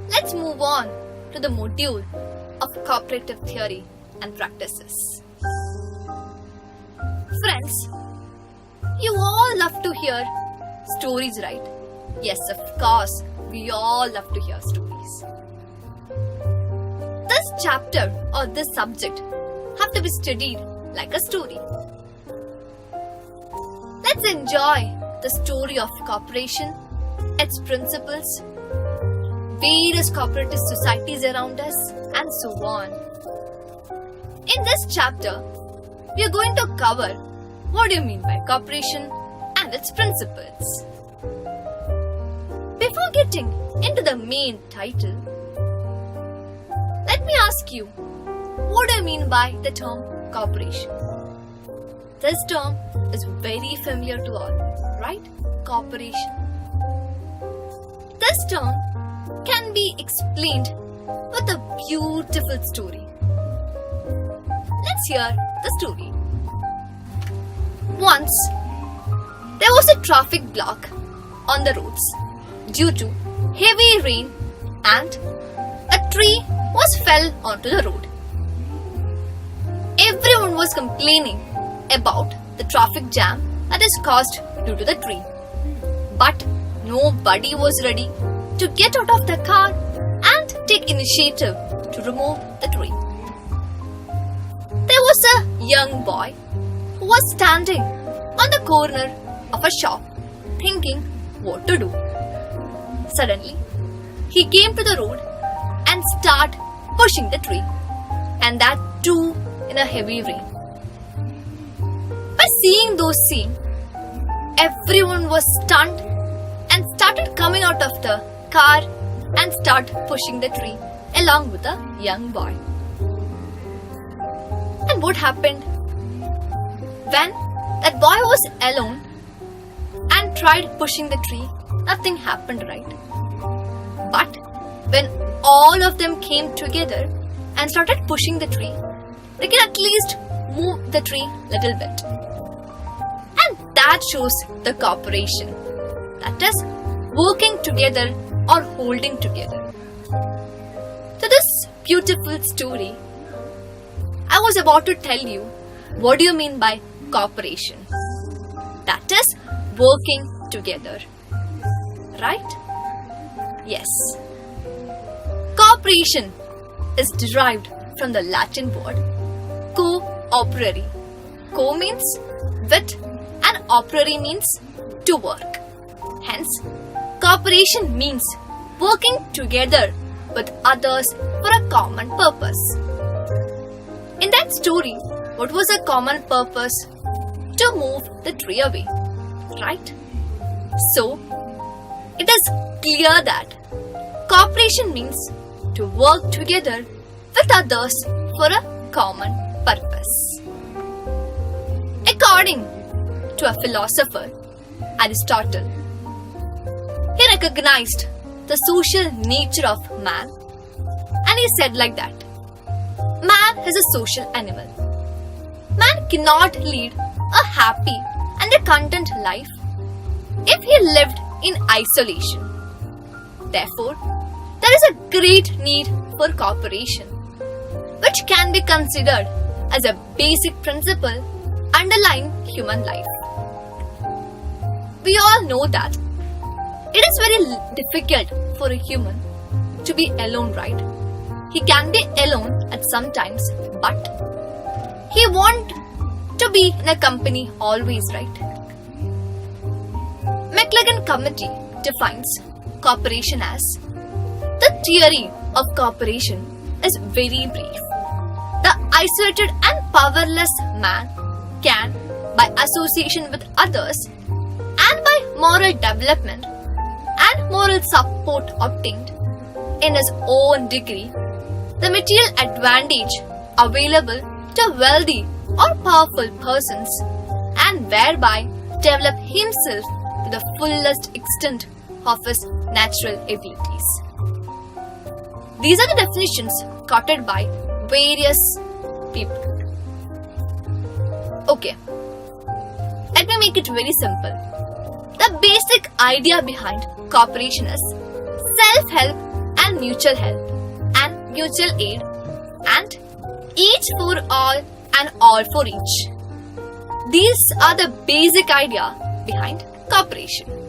Let's move on to the module of cooperative theory and practices. Friends, you all love to hear stories, right? Yes, of course, we all love to hear stories. This chapter or this subject have to be studied like a story. Let's enjoy the story of cooperation, its principles, various cooperative societies around us, and so on. In this chapter, we are going to cover what do you mean by cooperation and its principles. Before getting into the main title, let me ask you, what do you mean by the term cooperation? This term is very familiar to all, right? Cooperation. This term can be explained with a beautiful story. Let's hear the story. Once, there was a traffic block on the roads due to heavy rain and a tree was fell onto the road. Everyone was complaining about the traffic jam that is caused due to the tree. But nobody was ready to get out of the car and take initiative to remove the tree. There was a young boy who was standing on the corner of a shop thinking what to do. Suddenly, he came to the road and started pushing the tree, and that too in a heavy rain. By seeing those scenes, everyone was stunned and started coming out of the car and started pushing the tree along with the young boy. And what happened? When that boy was alone and tried pushing the tree, nothing happened, right? But when all of them came together and started pushing the tree, they can at least move the tree a little bit. And that shows the cooperation. That is, working together or holding together. So this beautiful story, I was about to tell you what do you mean by cooperation. That is, working together. Right? Yes. Cooperation is derived from the Latin word Co-operari. Co means with and operari means to work. Hence, cooperation means working together with others for a common purpose. In that story, what was a common purpose? To move the tree away, right? So, it is clear that cooperation means to work together with others for a common purpose. According to a philosopher, Aristotle, he recognized the social nature of man and he said like that, man is a social animal. Man cannot lead a happy and a content life if he lived in isolation. Therefore, there is a great need for cooperation, which can be considered as a basic principle underlying human life. We all know that it is very difficult for a human to be alone, right? He can be alone at some times, but he wants to be in a company always, right? McLagan Committee defines cooperation as the theory of cooperation is very brief. The isolated and powerless man can, by association with others and by moral development and moral support obtained in his own degree, the material advantage available to wealthy or powerful persons and thereby develop himself to the fullest extent of his natural abilities. These are the definitions quoted by various people. Okay, let me make it very simple. The basic idea behind cooperation is self-help and mutual help and mutual aid, and each for all and all for each. These are the basic idea behind cooperation.